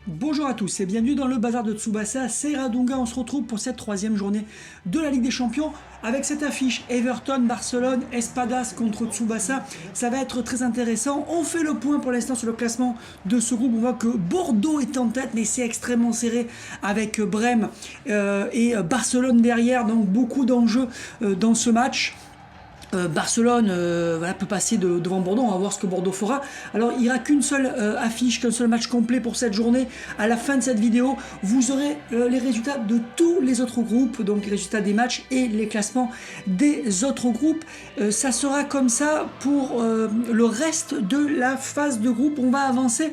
Bonjour à tous et bienvenue dans le bazar de Tsubasa, c'est Radunga, on se retrouve pour cette troisième journée de la Ligue des Champions avec cette affiche Everton-Barcelone, Espadas contre Tsubasa, ça va être très intéressant. On fait le point pour l'instant sur le classement de ce groupe, on voit que Bordeaux est en tête mais c'est extrêmement serré avec Brême et Barcelone derrière, donc beaucoup d'enjeux dans ce match. Barcelone voilà, peut passer devant Bordeaux, on va voir ce que Bordeaux fera. Alors il n'y aura qu'une seule affiche, qu'un seul match complet pour cette journée. À la fin de cette vidéo, vous aurez les résultats de tous les autres groupes, donc les résultats des matchs et les classements des autres groupes. Ça sera comme ça pour le reste de la phase de groupe. On va avancer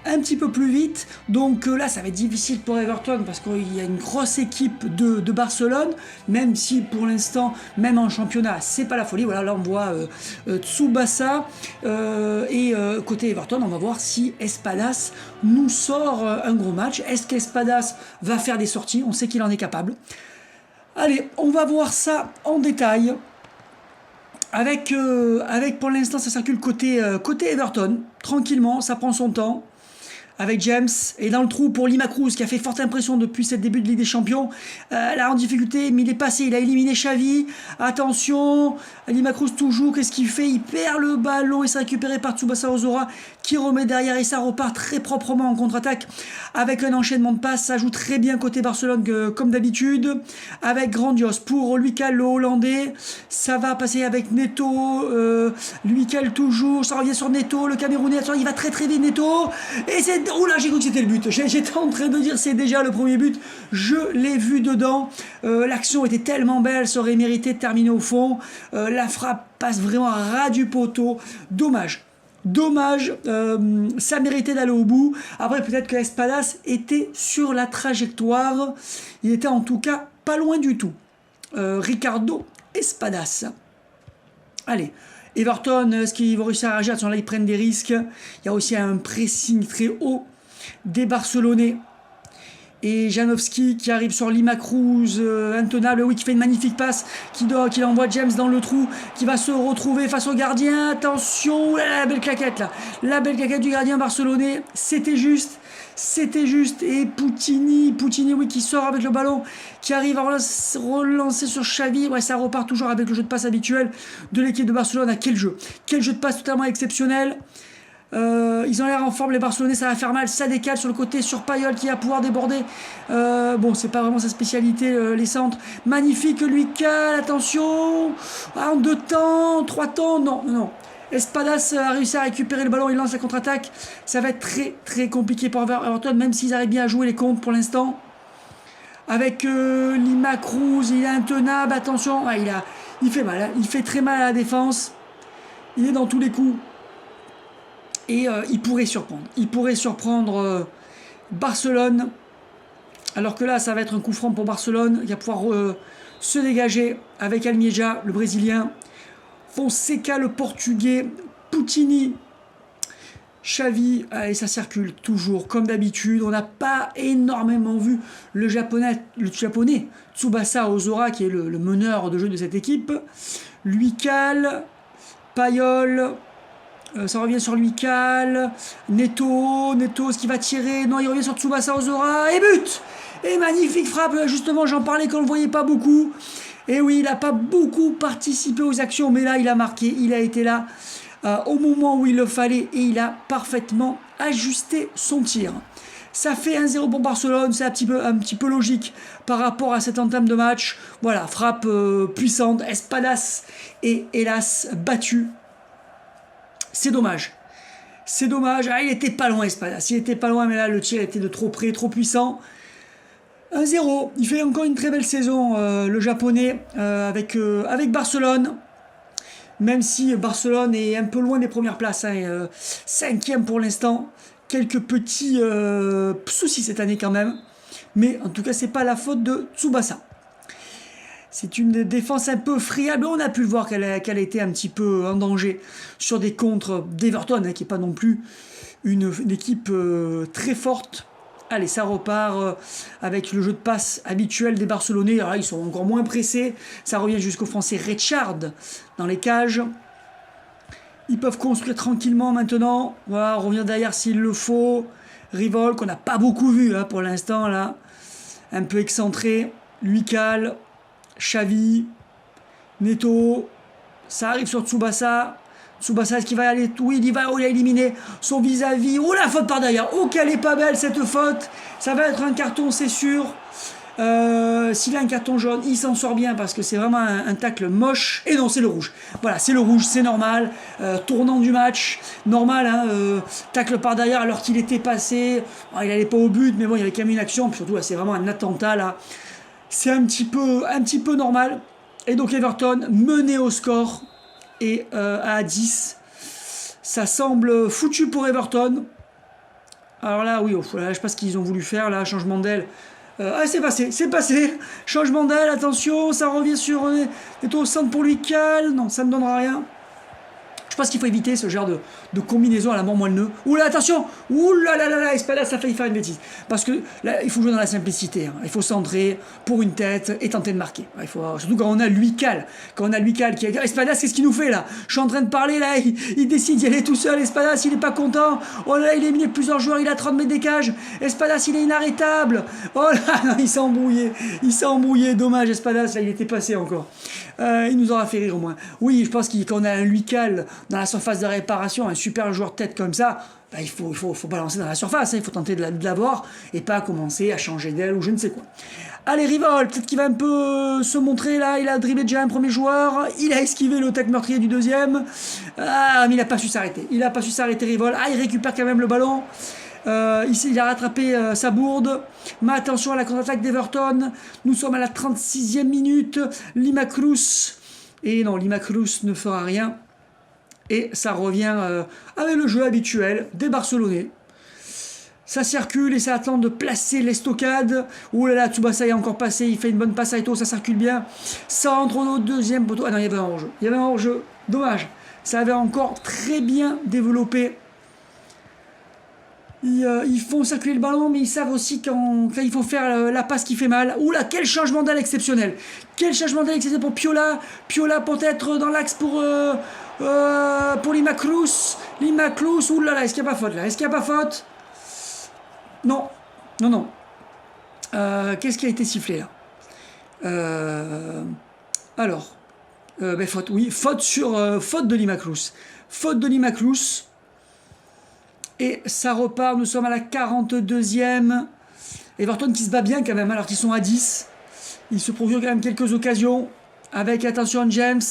un petit peu plus vite, donc là ça va être difficile pour Everton parce qu'il y a une grosse équipe de Barcelone, même si pour l'instant, même en championnat, c'est pas la folie. Voilà, là on voit Tsubasa et côté Everton, on va voir si Espadas nous sort un gros match. Est-ce qu'Espadas va faire des sorties? On sait qu'il en est capable. Allez, on va voir ça en détail. Avec pour l'instant ça circule côté Everton, tranquillement, ça prend son temps. Avec James, et dans le trou pour Lima Cruz qui a fait forte impression depuis ce début de Ligue des Champions. Là en difficulté, mais il est passé, il a éliminé Xavi. Attention, Lima Cruz toujours, qu'est-ce qu'il fait? Il perd le ballon et c'est récupéré par Tsubasa Ozora qui remet derrière et ça repart très proprement en contre-attaque avec un enchaînement de passes. Ça joue très bien côté Barcelone comme d'habitude. Avec Grandios pour Luical, le Hollandais. Ça va passer avec Neto. Luical toujours, ça revient sur Neto, le Camerounais. Il va très très vite Neto. Et c'est... Oula, j'ai cru que c'était le but. J'étais en train de dire c'est déjà le premier but. Je l'ai vu dedans. L'action était tellement belle, ça aurait mérité de terminer au fond. La frappe passe vraiment à ras du poteau. Dommage. Dommage, ça méritait d'aller au bout. Après, peut-être que Espadas était sur la trajectoire. Il était en tout cas pas loin du tout. Ricardo Espadas. Allez. Everton, est-ce qu'ils vont réussir à réagir? Là, ils prennent des risques. Il y a aussi un pressing très haut des Barcelonais. Et Janowski qui arrive sur Lima Cruz, intenable, oui, qui fait une magnifique passe, qui envoie James dans le trou, qui va se retrouver face au gardien. Attention, la belle claquette là. La belle claquette du gardien barcelonais. C'était juste. C'était juste. Et Poutini, oui, qui sort avec le ballon, qui arrive à relancer sur Xavi. Ouais, ça repart toujours avec le jeu de passe habituel de l'équipe de Barcelone. Quel jeu! Quel jeu de passe totalement exceptionnel! Ils ont l'air en forme les Barcelonais, ça va faire mal, ça décale sur le côté sur Payol qui va pouvoir déborder. Bon, c'est pas vraiment sa spécialité, les centres. Magnifique Luical, attention, en 2 temps, 3 temps, non. Espadas a réussi à récupérer le ballon, il lance la contre-attaque. Ça va être très très compliqué pour Everton, même s'ils arrivent bien à jouer les comptes pour l'instant. Avec Lima Cruz, il est intenable, attention, il fait mal, hein. Il fait très mal à la défense. Il est dans tous les coups. Et il pourrait surprendre. Il pourrait surprendre Barcelone. Alors que là, ça va être un coup franc pour Barcelone. Il va pouvoir se dégager avec Almeida, le Brésilien. Fonseca, le Portugais. Poutini. Xavi. Et ça circule toujours comme d'habitude. On n'a pas énormément vu le japonais Tsubasa Ozora, qui est le meneur de jeu de cette équipe. Luical. Payol. Ça revient sur Luical, Neto, ce qui va tirer, non, il revient sur Tsubasa Ozora, et but! Et magnifique frappe, justement, j'en parlais quand on le voyait pas beaucoup. Et oui, il n'a pas beaucoup participé aux actions, mais là, il a marqué, il a été là au moment où il le fallait, et il a parfaitement ajusté son tir. Ça fait 1-0 pour Barcelone, c'est un petit peu logique par rapport à cette entame de match. Voilà, frappe puissante, Espadas est hélas battu. C'est dommage. C'est dommage. Ah, il était pas loin, Espadas. Il était pas loin, mais là, le tir était de trop près, trop puissant. 1-0. Il fait encore une très belle saison, le japonais, avec Barcelone. Même si Barcelone est un peu loin des premières places. Hein, 5e pour l'instant. Quelques petits soucis cette année quand même. Mais en tout cas, c'est pas la faute de Tsubasa. C'est une défense un peu friable. On a pu le voir qu'elle a été un petit peu en danger sur des contres d'Everton, hein, qui n'est pas non plus une équipe très forte. Allez, ça repart avec le jeu de passe habituel des Barcelonais. Alors là, ils sont encore moins pressés. Ça revient jusqu'au Français Richard dans les cages. Ils peuvent construire tranquillement maintenant. Voilà, revenir derrière s'il le faut. Rivol, qu'on n'a pas beaucoup vu hein, pour l'instant, là. Un peu excentré. Luical, Xavi, Neto. Ça arrive sur Tsubasa. Tsubasa, est-ce qu'il va aller? Oui, il va éliminer son vis-à-vis. Oh, la faute par derrière. Oh, qu'elle est pas belle, cette faute. Ça va être un carton, c'est sûr. S'il a un carton jaune, il s'en sort bien parce que c'est vraiment un tacle moche. Et non, c'est le rouge. Voilà, c'est le rouge, c'est normal. Tournant du match, normal. Hein, tacle par derrière alors qu'il était passé. Bon, il n'allait pas au but, mais bon, il y avait quand même une action. Puis surtout, là, c'est vraiment un attentat. Là, c'est un petit peu normal. Et donc Everton mené au score et à 10. Ça semble foutu pour Everton. Alors là, oui, là, je sais pas ce qu'ils ont voulu faire. Là, changement d'aile. C'est passé. Changement d'aile, attention, ça revient sur Neto au centre pour Luical. Non, ça ne donnera rien. Je pense qu'il faut éviter ce genre de combinaison à la mort moelleux. Ouh là, attention. Ouh là là là là, Espada, ça a failli faire une bêtise. Parce que là, il faut jouer dans la simplicité. Hein. Il faut centrer pour une tête et tenter de marquer. Il faut, surtout quand on a Luical. Quand on a Luical qui a... Espada, c'est ce qu'il nous fait là. Je suis en train de parler là. Il décide d'y aller tout seul. Espada, s'il n'est pas content. Oh là, il a éliminé plusieurs joueurs. Il a 30 mètres d'écage. Espada, s'il est inarrêtable. Oh là, non, il s'est embrouillé. Dommage, Espada, là, il était passé encore. Il nous aura fait rire au moins. Oui, je pense qu'on a un Luical dans la surface de réparation, un super joueur de tête comme ça, bah, il faut balancer dans la surface, hein, il faut tenter de l'avoir et pas commencer à changer d'aile ou je ne sais quoi. Allez, Rivol, peut-être qu'il va un peu se montrer là, il a dribblé déjà un premier joueur, il a esquivé le tacle meurtrier du deuxième, mais il n'a pas su s'arrêter, Rivol, il récupère quand même le ballon. Il a rattrapé sa bourde. Mais attention à la contre-attaque d'Everton. Nous sommes à la 36e minute. Lima Cruz. Et non, Lima Cruz ne fera rien. Et ça revient avec le jeu habituel des Barcelonais. Ça circule et ça attend de placer l'estocade. Ouh là là, Tsubasa est encore passé. Il fait une bonne passe à Eto'o, ça circule bien. Centre au deuxième poteau. Ah non, il y avait un hors-jeu. Dommage. Ça avait encore très bien développé. Ils font circuler le ballon, mais ils savent aussi quand il faut faire la passe qui fait mal. Oula, quel changement d'aile exceptionnel! Pour Piola. Piola peut-être dans l'axe pour Lima Cruz. Oulala, est-ce qu'il n'y a pas faute Non. Qu'est-ce qui a été sifflé là? Faute. Oui, faute de Lima Cruz. Et ça repart, nous sommes à la 42e. Everton qui se bat bien quand même, alors qu'ils sont à 10. Ils se procurent quand même quelques occasions. Avec, attention, James.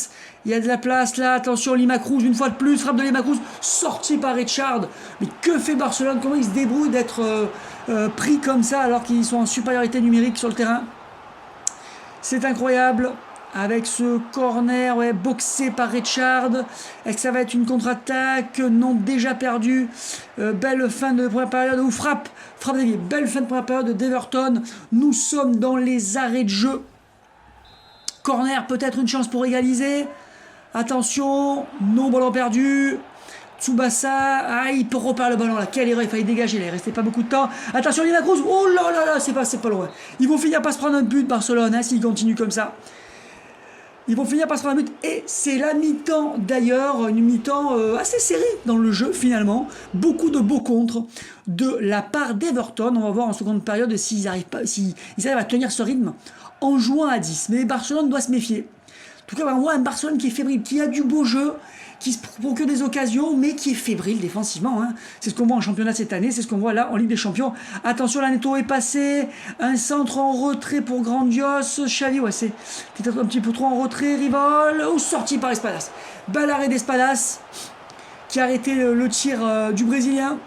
Il y a de la place là, attention, Lima Cruz, une fois de plus, frappe de Lima Cruz, sorti par Richard. Mais que fait Barcelone? Comment ils se débrouillent d'être pris comme ça alors qu'ils sont en supériorité numérique sur le terrain? C'est incroyable. Avec ce corner boxé par Richard. Est-ce que ça va être une contre-attaque? Non, déjà perdu. Belle fin de première période. Ou frappe d'Olivier. Belle fin de première période d'Everton. Nous sommes dans les arrêts de jeu. Corner, peut-être une chance pour égaliser. Attention. Non, ballon perdu. Tsubasa, il peut reparler le ballon là. Quelle erreur, il fallait dégager là. Il restait pas beaucoup de temps. Attention, Lima Cruz. Oh là là là, c'est pas loin. Ils vont finir par se prendre un but, Barcelone, hein, s'ils continuent comme ça. Ils vont finir par se prendre un but. Et c'est la mi-temps d'ailleurs, une mi-temps assez serrée dans le jeu finalement. Beaucoup de beaux contres de la part d'Everton. On va voir en seconde période s'ils arrivent à tenir ce rythme en jouant à 10. Mais Barcelone doit se méfier. En tout cas, on voit un Barcelone qui est fébrile, qui a du beau jeu, qui se procure des occasions, mais qui est fébrile défensivement. Hein. C'est ce qu'on voit en championnat cette année, c'est ce qu'on voit là en Ligue des Champions. Attention, la Neto est passé, un centre en retrait pour Grandios. Xavi, c'est peut-être un petit peu trop en retrait. Rivol, ou sorti par Espadas. Bel arrêt d'Espadas, qui a arrêté le tir du Brésilien.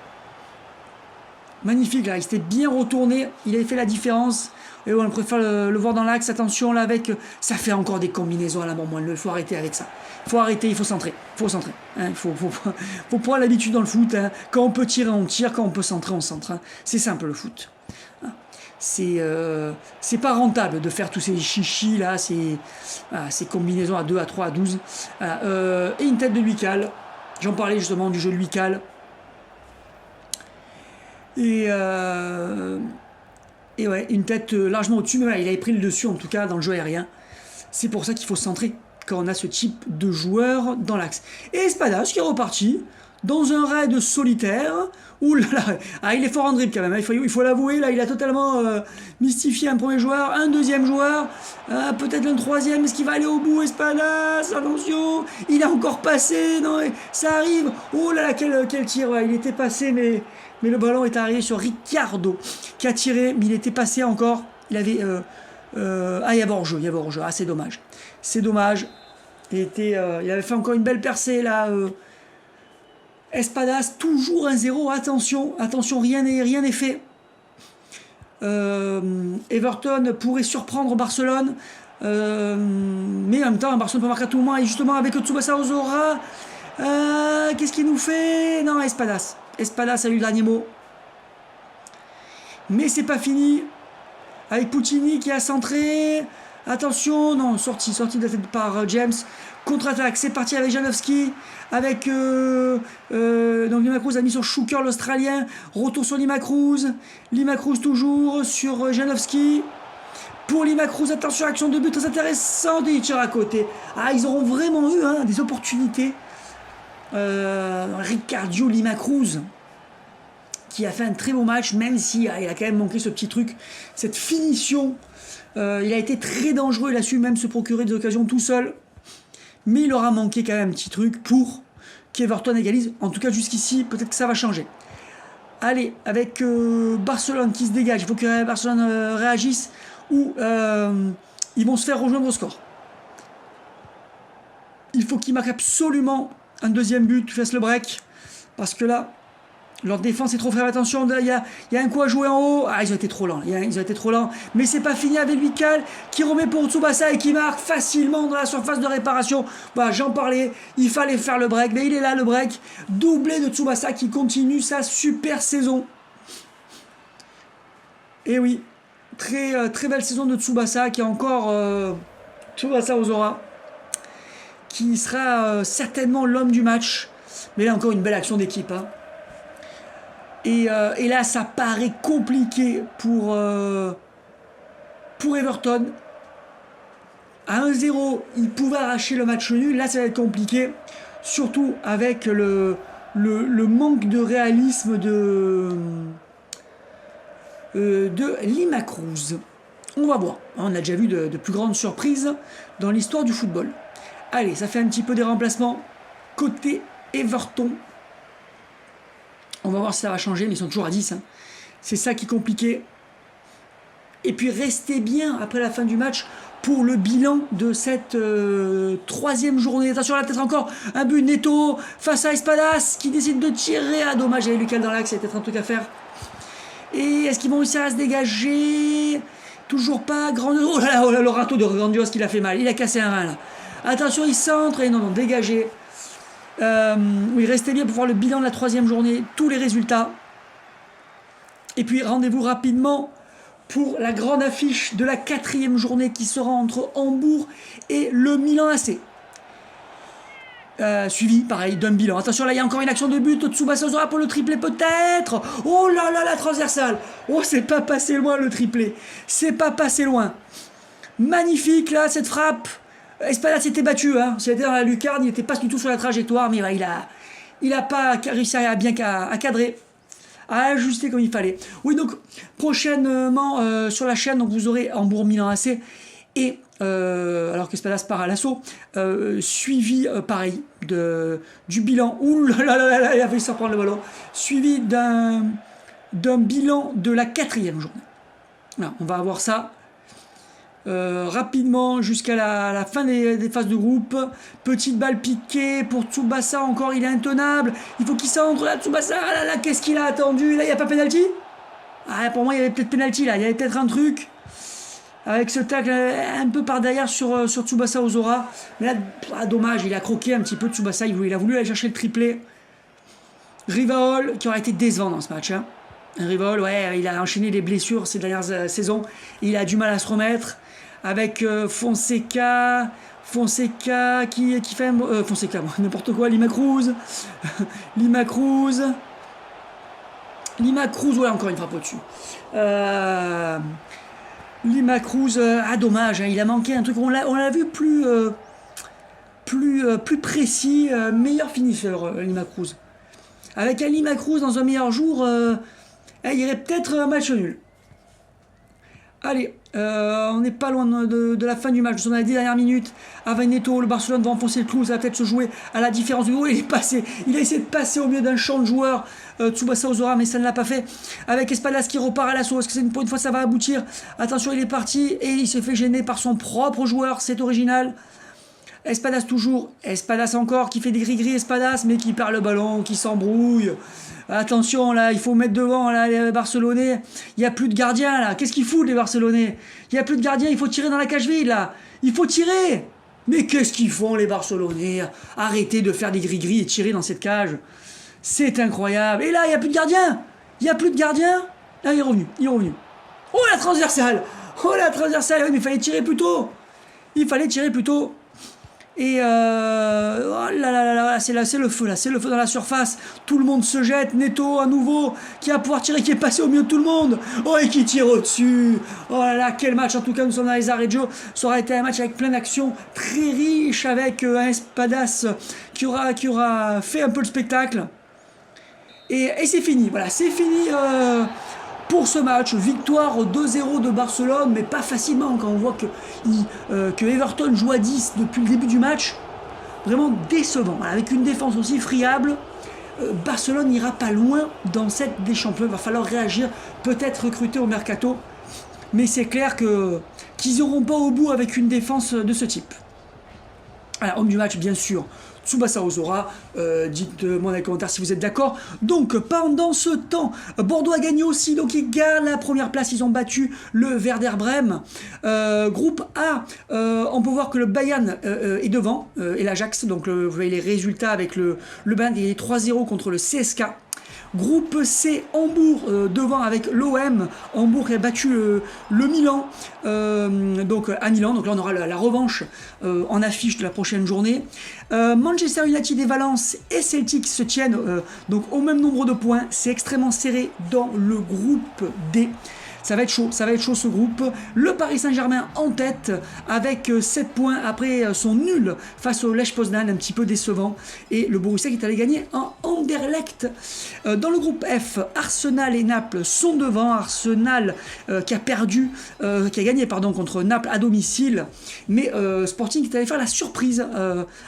Magnifique, là, il s'était bien retourné, il avait fait la différence. Et on préfère le voir dans l'axe. Attention là avec... Ça fait encore des combinaisons à la mort moelleux. Il faut arrêter avec ça. Il faut centrer. Hein. Il faut prendre l'habitude dans le foot. Hein. Quand on peut tirer, on tire. Quand on peut centrer, on centre. Hein. C'est simple le foot. Hein. C'est pas rentable de faire tous ces chichis là. Ces combinaisons à 2, à 3, à 12. Et une tête de Luical. J'en parlais justement du jeu de Luical. Et ouais, une tête largement au-dessus, mais voilà, il avait pris le dessus en tout cas dans le jeu aérien. C'est pour ça qu'il faut se centrer quand on a ce type de joueur dans l'axe. Et Espadas qui est reparti, dans un raid solitaire. Ouh là là, ah, il est fort en dribble quand même, hein. Il faut l'avouer, là il a totalement mystifié un premier joueur, un deuxième joueur, peut-être un troisième, est-ce qu'il va aller au bout, Espadas, attention, il a encore passé, non, ça arrive, oh là là, quel tir, ouais, il était passé, mais le ballon est arrivé sur Ricardo, qui a tiré, mais il était passé encore, il avait, il y avait hors-jeu, ah c'est dommage, il avait fait encore une belle percée là, Espadas, toujours 1-0, attention, rien n'est fait. Everton pourrait surprendre Barcelone, mais en même temps, Barcelone peut marquer à tout moment, et justement avec Tsubasa Ozora, qu'est-ce qu'il nous fait? Non, Espadas a eu le dernier mot. Mais c'est pas fini, avec Puccini qui a centré, attention, non, sortie de la tête par James, contre-attaque, c'est parti avec Janowski, avec donc Lima Cruz a mis sur Schuker l'Australien, retour sur Lima Cruz toujours sur Janowski, pour Lima Cruz, attention, action de but très intéressante, et il tire à côté. Ah, ils auront vraiment eu des opportunités. Ricardo Lima Cruz, qui a fait un très beau match, même si il a quand même manqué ce petit truc, cette finition. Il a été très dangereux, il a su même se procurer des occasions tout seul. Mais il aura manqué quand même un petit truc pour qu'Everton égalise. En tout cas, jusqu'ici, peut-être que ça va changer. Allez, avec Barcelone qui se dégage, il faut que Barcelone réagisse, ou ils vont se faire rejoindre au score. Il faut qu'ils marquent absolument un deuxième but, fassent le break, parce que là, leur défense est trop faible. Attention, il y a un coup à jouer en haut. Ah, ils ont été trop lents. Mais c'est pas fini avec Vical qui remet pour Tsubasa et qui marque facilement dans la surface de réparation. Bah, j'en parlais. Il fallait faire le break. Mais il est là, le break. Doublé de Tsubasa qui continue sa super saison. Et oui, très belle saison de Tsubasa qui a encore Tsubasa Ozora, qui sera certainement l'homme du match. Mais là, encore une belle action d'équipe, hein. Et là, ça paraît compliqué pour Everton. À 1-0, ils pouvaient arracher le match nul. Là, ça va être compliqué. Surtout avec le manque de réalisme de Lima Cruz. On va voir. On a déjà vu de plus grandes surprises dans l'histoire du football. Allez, ça fait un petit peu des remplacements côté Everton. On va voir si ça va changer, mais ils sont toujours à 10. Hein. C'est ça qui est compliqué. Et puis restez bien après la fin du match pour le bilan de cette troisième journée. Attention, là peut-être encore un but Neto face à Espadas qui décide de tirer. Ah dommage, il y avait Lucas dans l'axe, il y a peut-être un truc à faire. Et est-ce qu'ils vont réussir à se dégager? Toujours pas. Oh là là, le râteau de Grandios qu'il a fait mal. Il a cassé un rein là. Attention, il centre. Et non, dégagé. Oui, restez bien pour voir le bilan de la troisième journée, tous les résultats. Et puis rendez-vous rapidement pour la grande affiche de la quatrième journée qui sera entre Hambourg et le Milan AC. Suivi, pareil, d'un bilan. Attention, là, il y a encore une action de but. Tsubasa Ozora pour le triplé, peut-être. Oh là là, la transversale. Oh, c'est pas passé loin, le triplé. C'est pas passé loin. Magnifique, là, cette frappe. Espadas s'était battu, hein. S'il était dans la lucarne, il n'était pas du tout sur la trajectoire, mais ouais, il a pas réussi à bien à cadrer, à ajuster comme il fallait. Oui, donc prochainement sur la chaîne, donc vous aurez Hambourg-Milan AC, et alors qu'Espadas part à l'assaut, suivi pareil du bilan. Ouh là là là là, il a failli s'en prendre le ballon. Suivi d'un bilan de la quatrième journée. Voilà, on va avoir ça. Rapidement jusqu'à la fin des phases de groupe. Petite balle piquée pour Tsubasa, encore il est intenable, il faut qu'il centre là. Tsubasa, ah là là, qu'est-ce qu'il a attendu là? Il n'y a pas pénalty? Ah, pour moi il y avait peut-être pénalty là, il y avait peut-être un truc avec ce tacle un peu par derrière sur Tsubasa Ozora, mais là dommage, il a croqué un petit peu Tsubasa, il a voulu aller chercher le triplé. Rivaol qui aurait été décevant dans ce match, hein. Rivaol, ouais, il a enchaîné les blessures ces dernières saisons, il a du mal à se remettre. Avec Fonseca qui fait Fonseca, n'importe quoi, Lima Cruz, ouais, encore une frappe au-dessus. Lima Cruz, dommage, hein, il a manqué un truc, on l'a vu plus précis, meilleur finisseur, Lima Cruz. Avec Ali Macruz dans un meilleur jour, il y aurait peut-être un match nul. Allez, on n'est pas loin de la fin du match. Nous sommes à les 10 dernières minutes. Avec Neto, le Barcelone va enfoncer le clou. Ça va peut-être se jouer à la différence du haut. Il est passé. Il a essayé de passer au milieu d'un champ de joueurs. Tsubasa Ozora, mais ça ne l'a pas fait. Avec Espadas qui repart à l'assaut. Est-ce que pour une fois ça va aboutir? Attention, il est parti et il s'est fait gêner par son propre joueur. C'est original. Espadas toujours, Espadas encore, qui fait des gris-gris, Espadas, mais qui perd le ballon, qui s'embrouille. Attention, là, il faut mettre devant, là, les Barcelonais. Il n'y a plus de gardiens, là. Qu'est-ce qu'ils foutent, les Barcelonais? Il n'y a plus de gardiens, il faut tirer dans la cage vide, là. Il faut tirer. Mais qu'est-ce qu'ils font, les Barcelonais? Arrêtez de faire des gris-gris et tirer dans cette cage. C'est incroyable. Et là, il n'y a plus de gardiens. Il n'y a plus de gardiens. Là, il est revenu, il est revenu. Oh, la transversale. Oh, la transversale. Oui, mais il fallait tirer plus tôt. Il fallait tirer plus tôt. Et oh là là là, c'est le feu là, c'est le feu dans la surface. Tout le monde se jette. Neto à nouveau qui va pouvoir tirer, qui est passé au milieu de tout le monde. Oh, et qui tire au-dessus. Oh là là, quel match. En tout cas, nous sommes dans les arrêts de jeu. Ça aura été un match avec plein d'actions, très riche, avec un Espadas qui aura fait un peu le spectacle. Et c'est fini, voilà, c'est fini pour ce match. Victoire 2-0 de Barcelone, mais pas facilement quand on voit que Everton joue à 10 depuis le début du match. Vraiment décevant, voilà, avec une défense aussi friable. Barcelone n'ira pas loin dans cette des champions. Il va falloir réagir, peut-être recruter au mercato. Mais c'est clair qu'ils n'iront pas au bout avec une défense de ce type. Alors, homme du match, bien sûr, Tsubasa Ozora. Dites-moi dans les commentaires si vous êtes d'accord. Donc, pendant ce temps, Bordeaux a gagné aussi, donc ils gardent la première place. Ils ont battu le Werder Brême. Groupe A, on peut voir que le Bayern est devant, et l'Ajax. Donc, vous voyez les résultats avec le Bayern, il est 3-0 contre le CSK. Groupe C, Hambourg devant avec l'OM. Hambourg qui a battu le Milan, donc à Milan. Donc là, on aura la revanche en affiche de la prochaine journée. Manchester United et Valence et Celtic se tiennent donc au même nombre de points. C'est extrêmement serré dans le groupe D. Ça va être chaud ce groupe. Le Paris Saint-Germain en tête avec 7 points après son nul face au Lech Poznan, un petit peu décevant. Et le Borussia qui est allé gagner en Anderlecht. Dans le groupe F, Arsenal et Naples sont devant. Arsenal qui a gagné contre Naples à domicile. Mais Sporting qui est allé faire la surprise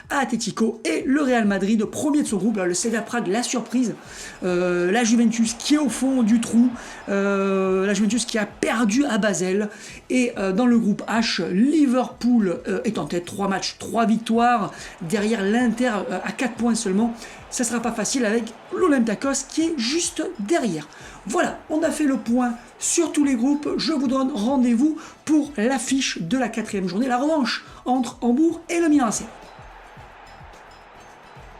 à Atletico. Et le Real Madrid, premier de son groupe, le Slavia Prague, la surprise. La Juventus qui est au fond du trou. La Juventus qui a perdu à Basel. Et dans le groupe H, Liverpool est en tête, 3 matchs, 3 victoires, derrière l'Inter à 4 points seulement. Ça sera pas facile avec l'Olympiakos qui est juste derrière. Voilà, on a fait le point sur tous les groupes. Je vous donne rendez-vous pour l'affiche de la 4e journée, la revanche entre Hambourg et le Milan AC.